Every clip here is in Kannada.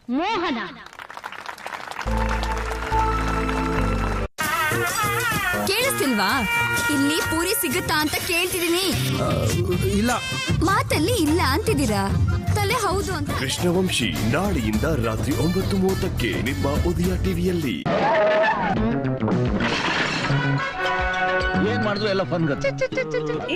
ಮೋಹನ. ಕೇಳಿಸ್ತಿಲ್ವಾ? ಇಲ್ಲಿ ಪೂರಿ ಸಿಗುತ್ತಾ ಅಂತ ಕೇಳ್ತಿದೀನಿ. ಇಲ್ಲ. ಮಾತಲ್ಲಿ ಇಲ್ಲ ಅಂತಿದ್ದೀರಾ, ತಲೆ ಹೌದು ಅಂತ. ಕೃಷ್ಣವಂಶಿ ನಾಳೆಯಿಂದ ರಾತ್ರಿ 9:30ಕ್ಕೆ ನಿಮ್ಮ ಉದಯ ಟಿವಿಯಲ್ಲಿ. ಏನ್ ಮಾಡಿದ್ರು ಎಲ್ಲ ಫನ್.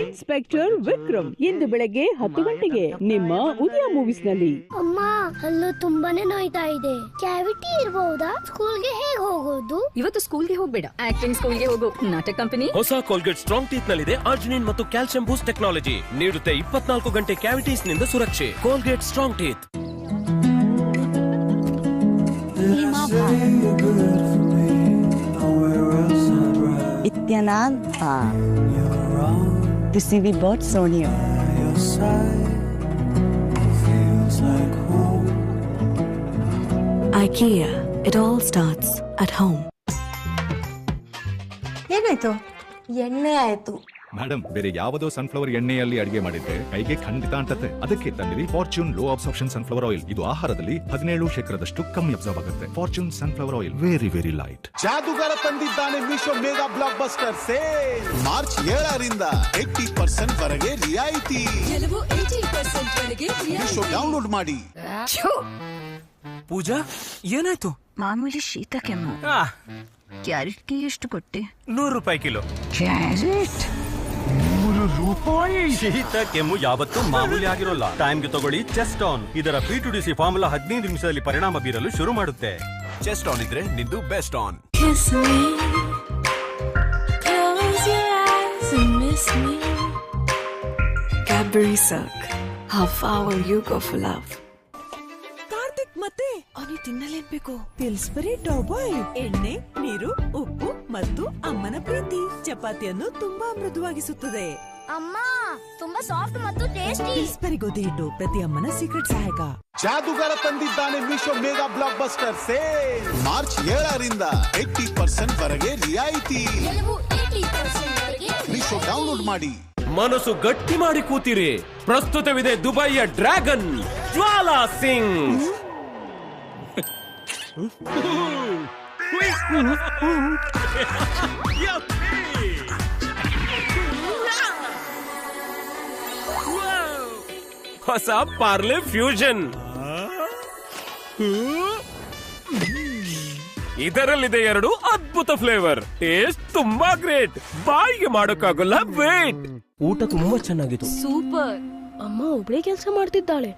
ಇನ್ಸ್ಪೆಕ್ಟರ್ ವಿಕ್ರಮ್ ಇಂದು ಬೆಳಗ್ಗೆ 10 ಗಂಟೆಗೆ ನಿಮ್ಮ ಉದಯ ಮೂವೀಸ್ ನಲ್ಲಿ. ಅಮ್ಮ, ಹಲ್ಲು ತುಂಬಾನೇ ನೋಯ್ತಾ ಇದೆ, ಕ್ಯಾವಿಟಿ ಇರಬಹುದಾ? ಸ್ಕೂಲ್ಗೆ ಹೇಗ್ ಹೋಗೋದು? ಇವತ್ತು ಸ್ಕೂಲ್ಗೆ ಹೋಗ್ಬೇಡ, ಆಕ್ಟಿಂಗ್ ಸ್ಕೂಲ್ಗೆ ಹೋಗು. ನಾಟಕ ಕಂಪನಿ ಹೊಸ ಕೋಲ್ಗೇಟ್ ಸ್ಟ್ರಾಂಗ್ ಟೀತ್ ನಲ್ಲಿದೆ ಅರ್ಜಿನಿನ್ ಮತ್ತು ಕ್ಯಾಲ್ಸಿಯಂ ಬೂಸ್ಟ್ ಟೆಕ್ನಾಲಜಿ. ನೀಡುತ್ತೆ 24 ಗಂಟೆ ಕ್ಯಾವಿಟೀಸ್ ನಿಂದ ಸುರಕ್ಷೆ. Colgate strong teeth. Ityanad to see the birds on you. IKEA, it all starts at home. ಏನಾಯ್ತು? ಎಣ್ಣೆ ಆಯ್ತು. ಮೇಡಮ್, ಬೇರೆ ಯಾವುದೋ ಸನ್ಫ್ಲವರ್ ಎಣ್ಣೆಯಲ್ಲಿ ಅಡಿಗೆ ಮಾಡಿದ್ರೆ ಕೈಗೆ ಖಂಡಿತ ಅಂಟತ್ತೆ. ಅದಕ್ಕೆ ತಂದಿರಿ Fortune low absorption sunflower oil. ಇದು ಆಹಾರದಲ್ಲಿ 17% ಕಮ್ಮಿ ಅಬ್ಸಾರ್ಬ್ ಆಗುತ್ತೆ. Fortune sunflower oil, very very light. ಜಾದೂಗಾರ ತಂದಿದ್ದಾನೆ Meesho mega blockbuster sale. March 7ರಿಂದ 80% ವರೆಗೆ ರಿಯಾಯಿತಿ. ಮೀಶೋ ಡೌನ್ಲೋಡ್ ಮಾಡಿ. ಪೂಜಾ, ಏನಾಯ್ತು? ಮಾಮೂಲಿ ಶೀತ ಕೆಮ್ಮು. ಕ್ಯಾರೆಟ್ಗೆ ಎಷ್ಟು ಕೊಟ್ಟೆ? 100 ರೂಪಾಯಿ ಕಿಲೋ. ಕ್ಯಾರೆಟ್ 100 ರೂಪಾಯಿ? ಶೀತ ಕೆಮ್ಮು ಯಾವತ್ತೂ ಮಾಮೂಲಿ ಆಗಿರೋಲ್ಲ. ಟೈಮ್ಗೆ ತಗೊಳ್ಳಿ ಚೆಸ್ಟ್ ಆನ್. ಇದರ P2DC ಫಾರ್ಮುಲಾ 15 ನಿಮಿಷದಲ್ಲಿ ಪರಿಣಾಮ ಬೀರಲು ಶುರು ಮಾಡುತ್ತೆ. ಚೆಸ್ಟ್ ಆನ್ ಇದ್ರೆ ನಿಂದು best on. Kiss me, close your eyes and miss me. Cadbury Silk, how far will you go for love? Karthik ಮತ್ತೆ ಅವನಿಗೆ ತಿನ್ನಲೇನ್ಬೇಕು. ಪಿಲ್ಸ್ಬರಿ ಟಾಬಾಯ್ ಎಣ್ಣೆ, ನೀರು, ಉಪ್ಪು ಮತ್ತು ಅಮ್ಮನ ಪ್ರೀತಿ ಚಪಾತಿಯನ್ನು ತುಂಬಾ ಮೃದುವಾಗಿಸುತ್ತದೆ. ಅಮ್ಮ, ತುಂಬಾ ಸಾಫ್ಟ್ ಮತ್ತು ಟೇಸ್ಟಿ. ಪಿಲ್ಸ್ಬರಿ ಗೋಧಿ ಹಿಟ್ಟು ಪ್ರತಿ ಅಮ್ಮನ ಸೀಕ್ರೆಟ್ ಸಹಾಯಕ. ಜಾದೂಗಾರ ತಂದಿದ್ದಾನೆ Meesho mega blockbuster sale. March 7ರಿಂದ 80% ವರೆಗೆ ರಿಯಾಯಿತಿ. ಮೀಶೋ ಡೌನ್ಲೋಡ್ ಮಾಡಿ. ಮನಸ್ಸು ಗಟ್ಟಿ ಮಾಡಿ ಕೂತಿರಿ. ಪ್ರಸ್ತುತವಿದೆ ದುಬೈಯ ಡ್ರ್ಯಾಗನ್ ಜ್ವಾಲಾ ಸಿಂಗ್. ಹೊಸ ಪಾರ್ಲೆ ಫ್ಯೂಷನ್. ಇದರಲ್ಲಿದೆ 2 ಅದ್ಭುತ ಫ್ಲೇವರ್. ಟೇಸ್ಟ್ ತುಂಬಾ ಗ್ರೇಟ್, ಬಾಯಿಗೆ ಮಾಡೋಕ್ಕಾಗಲ್ಲ. ವೇಟ್, ಊಟ ತುಂಬಾ ಚೆನ್ನಾಗಿತ್ತು. ಸೂಪರ್. ಅಮ್ಮ ಒಬ್ಳೆ ಕೆಲಸ ಮಾಡ್ತಿದ್ದಾಳೆ.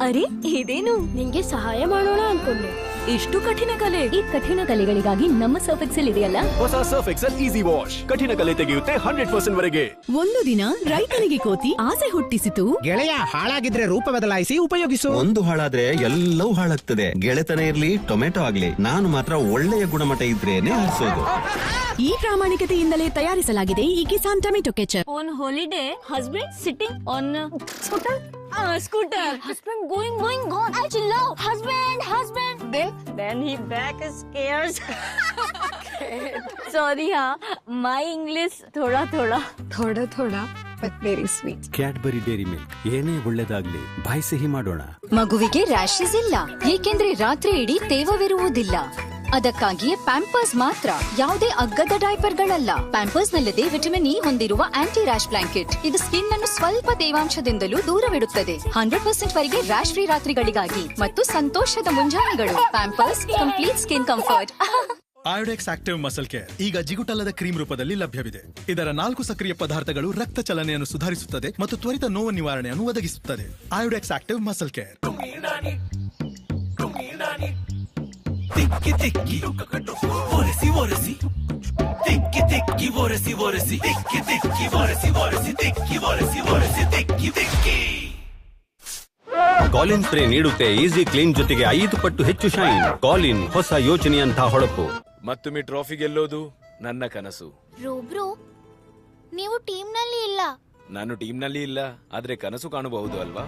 ಅರೆ, ಇದೇನು? ನಿಂಗೆ ಸಹಾಯ ಮಾಡೋಣ ಅನ್ಕೊಂಡೆ. ಇಷ್ಟು ಕಠಿಣ ಕಲೆ? ಈ ಕಠಿಣ ಕಲೆಗಳಿಗಾಗಿ ನಮ್ಮ ಸರ್ಫ್ ಎಕ್ಸೆಲ್ ಇದೆಯಲ್ಲ. ಹೊಸ ಸರ್ಫ್ ಎಕ್ಸೆಲ್ ಈಸಿ ವಾಶ್ ಕಠಿಣ ಕಲೆ ತೆಗೆಯುತ್ತೆ 100% ವರೆಗೆ. ಒಂದು ದಿನ ರೈತನಿಗೆ ಕೋತಿ ಆಸೆ ಹುಟ್ಟಿಸಿತು. ಗೆಳೆಯ, ಹಾಳಾಗಿದ್ರೆ ರೂಪ ಬದಲಾಯಿಸಿ ಉಪಯೋಗಿಸು. ಒಂದು ಹಾಳಾದ್ರೆ ಎಲ್ಲವೂ ಹಾಳಾಗ್ತದೆ. ಗೆಳೆತನ ಇರ್ಲಿ, ಟೊಮೆಟೊ ಆಗ್ಲಿ, ನಾನು ಮಾತ್ರ ಒಳ್ಳೆಯ ಗುಣಮಟ್ಟ ಇದ್ರೇನೆ ಹರಿಸೋದು. ಈ ಪ್ರಾಮಾಣಿಕತೆಯಿಂದಲೇ ತಯಾರಿಸಲಾಗಿದೆ ಈ Kisan tomato ketchup. On holiday, husband sitting on scooter. Husband going gone. I love husband. Then he back is scared. Sorry, my English thoda, but very sweet. Cadbury dairy milk, ಏನೇ ಒಳ್ಳೆದಾಗ್ಲಿ ಬಾಯಿ ಸಿಹಿ ಮಾಡೋಣ. ಮಗುವಿಗೆ ರ್ಯಾಷಸ್ ಇಲ್ಲ, ಏಕೆಂದ್ರೆ ರಾತ್ರಿ ಇಡೀ ತೇವವಿರುವುದಿಲ್ಲ. ಅದಕ್ಕಾಗಿಯೇ ಪ್ಯಾಂಪರ್ಸ್ ಮಾತ್ರ, ಯಾವುದೇ ಅಗ್ಗದ ಡೈಪರ್ಗಳಲ್ಲ. ಪ್ಯಾಂಪರ್ಸ್ ನಲ್ಲದೆ ವಿಟಮಿನ್ ಇ ಹೊಂದಿರುವ ಆಂಟಿ ರ್ಯಾಶ್ ಬ್ಲಾಂಕೆಟ್. ಇದು ಸ್ಕಿನ್ ಅನ್ನು ಸ್ವಲ್ಪ ತೇವಾಂಶದಿಂದಲೂ ದೂರವಿಡುತ್ತದೆ. 100% ವರೆಗೆ ರ್ಯಾಶ್ ಫ್ರೀ ರಾತ್ರಿಗಳಿಗಾಗಿ ಮತ್ತು ಸಂತೋಷದ ಮುಂಜಾನೆಗಳು. Pampers complete skin comfort. Iodex active muscle care ಈಗ ಜಿಗುಟಲ್ಲದ ಕ್ರೀಮ್ ರೂಪದಲ್ಲಿ ಲಭ್ಯವಿದೆ. ಇದರ 4 ಸಕ್ರಿಯ ಪದಾರ್ಥಗಳು ರಕ್ತ ಚಲನೆಯನ್ನು ಸುಧಾರಿಸುತ್ತದೆ ಮತ್ತು ತ್ವರಿತ ನೋವು ನಿವಾರಣೆಯನ್ನು ಒದಗಿಸುತ್ತದೆ. ಆಯೋಡೆಕ್ಸ್ ಆಕ್ಟಿವ್ ಮಸಲ್ ಕೇರ್. ತಿಕ್ಕಿ ತಿಕ್ಕಿ ಒರೆಸಿ ಒರೆಸಿ, ತಿಕ್ಕಿ ತಿಕ್ಕಿ ಒರೆಸಿ ಒರೆಸಿ, ತಿಕ್ಕಿ ತಿಕ್ಕಿ ಒರೆಸಿ ಒರೆಸಿ, ತಿಕ್ಕಿ ಒರೆಸಿ ಒರೆಸಿ, ತಿಕ್ಕಿ ತಿಕ್ಕಿ. ಕಾಲಿನ್ ಸ್ಪ್ರೇ ನೀಡುತ್ತೆ ಈಸಿ ಕ್ಲೀನ್ ಜೊತೆಗೆ 5 ಪಟ್ಟು ಹೆಚ್ಚು ಶೈನ್. ಕಾಲಿನ್, ಹೊಸ ಯೋಚನೆಯಂತ ಹೊಳಪು. ಮತ್ತೊಮ್ಮೆ ಟ್ರೋಫಿ ಗೆಲ್ಲೋದು ನನ್ನ ಕನಸು. ಬ್ರೋ, ನೀವು ಟೀಮ್ ನಲ್ಲಿ ಇಲ್ಲ. ನಾನು ಟೀಮ್ ನಲ್ಲಿ ಇಲ್ಲ, ಆದ್ರೆ ಕನಸು ಕಾಣಬಹುದು ಅಲ್ವಾ?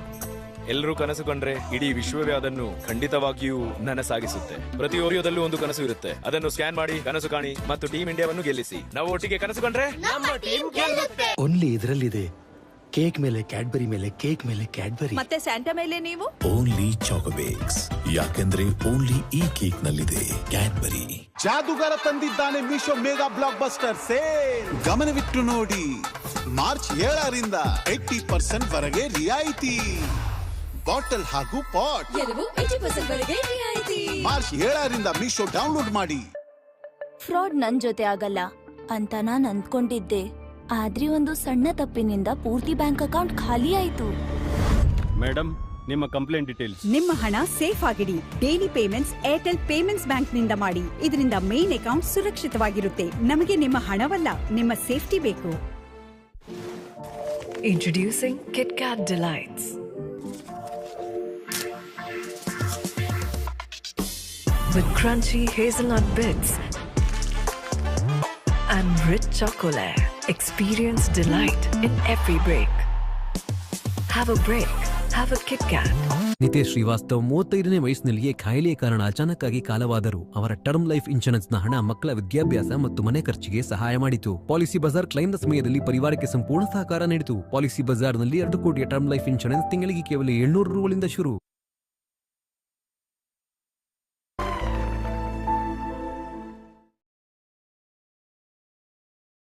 ಎಲ್ಲರೂ ಕನಸು ಕಂಡ್ರೆ ಇಡೀ ವಿಶ್ವವೇ ಅದನ್ನು ಖಂಡಿತವಾಗಿಯೂ ನನಸಾಗಿಸುತ್ತೆ. ಪ್ರತಿ ಓರಿಯೋದಲ್ಲೂ ಒಂದು ಕನಸು ಇರುತ್ತೆ. ಅದನ್ನು ಸ್ಕ್ಯಾನ್ ಮಾಡಿ ಕನಸು ಕಾಣಿ ಮತ್ತು ಟೀಮ್ ಇಂಡಿಯಾವನ್ನು ಗೆಲ್ಲಿಸಿ. ನಾವು ಒಟ್ಟಿಗೆ ಕನಸು ಕಂಡ್ರೆ ನಮ್ಮ ಟೀಮ್ ಗೆಲ್ಲುತ್ತೆ. ಓನ್ಲಿ ಇದರಲ್ಲಿದೆ ಕೇಕ್ ಮೇಲೆ ಕ್ಯಾಡ್ಬರಿ ಮೇಲೆ ಕೇಕ್ ಮೇಲೆ ಕ್ಯಾಡ್ಬರಿ ಮತ್ತೆ ಸ್ಯಾಂಟಾ ಮೇಲೆ ನೀವು ಓನ್ಲಿ ಚಾಕೋಬೇಕ್ಸ್, ಯಾಕೆಂದ್ರೆ ಓನ್ಲಿ ಈ ಕೇಕ್ ನಲ್ಲಿದೆ ಕ್ಯಾಡ್ಬರಿ. ಜಾದುಗಾರ ತಂದಿದ್ದಾನೆ Meesho mega blockbuster sale. ಗಮನವಿಟ್ಟು ನೋಡಿ, ಮಾರ್ಚ್ 7ರಿಂದ 80% ವರೆಗೆ ರಿಯಾಯಿತಿ. ಬಾಟಲ್ ಹಾಗೂ ಪಾಟ್ ಮಾರ್ಚ್ 7ರಿಂದ ಮೀಶೋ ಡೌನ್ಲೋಡ್ ಮಾಡಿ. ಫ್ರಾಡ್ ನನ್ ಜೊತೆ ಆಗಲ್ಲ ಅಂತ ನಾನ್ ಅಂದ್ಕೊಂಡಿದ್ದೆ, ಆದ್ರೆ ಒಂದು ಸಣ್ಣ ತಪ್ಪಿನಿಂದ ಪೂರ್ತಿ ಬ್ಯಾಂಕ್ ಅಕೌಂಟ್ ಖಾಲಿ ಆಯ್ತು. ಮೇಡಮ್, ನಿಮ್ಮ ಕಂಪ್ಲೇಂಟ್ ಡೀಟೇಲ್ಸ್. ನಿಮ್ಮ ಹಣ ಸೇಫ್ ಆಗಿಡಿ. Daily payments Airtel payments bank ನಿಂದ ಮಾಡಿ. ಇದರಿಂದ ಮೇನ್ ಅಕೌಂಟ್ ಸುರಕ್ಷಿತವಾಗಿರುತ್ತೆ. ನಮಗೆ ನಿಮ್ಮ ಹಣವಲ್ಲ, ನಿಮ್ಮ ಸೇಫ್ಟಿ ಬೇಕು. Introducing KitKat Delights. With crunchy hazelnut bits and rich chocolate. Experience delight in every break. Have a break. Have a KitKat. Nitesh Srivastava 35ನೇ ವಯಸ್ಸಿನಲ್ಲಿಯೇ ಕಾಯಿಲೆಯ ಕಾರಣ ಅಚಾನಕ್ ಆಗಿ ಕಾಲವಾದರು. ಅವರ ಟರ್ಮ್ ಲೈಫ್ ಇನ್ಶೂರೆನ್ಸ್ ನ ಹಣ ಮಕ್ಕಳ ವಿದ್ಯಾಭ್ಯಾಸ ಮತ್ತು ಮನೆ ಖರ್ಚಿಗೆ ಸಹಾಯ ಮಾಡಿತು. ಪಾಲಿಸಿ ಬಜಾರ್ ಕ್ಲೈಮ್ನ ಸಮಯದಲ್ಲಿ ಪರಿವಾರಕ್ಕೆ ಸಂಪೂರ್ಣ ಸಹಕಾರ ನೀಡಿತು. ಪಾಲಿಸಿ ಬಜಾರ್ನಲ್ಲಿ 2 ಕೋಟಿಯ ಟರ್ಮ್ ಲೈಫ್ ಇನ್ಶೂರೆನ್ಸ್ ತಿಂಗಳಿಗೆ ಕೇವಲ 700 ರೂಗಳಿಂದ ಶುರು.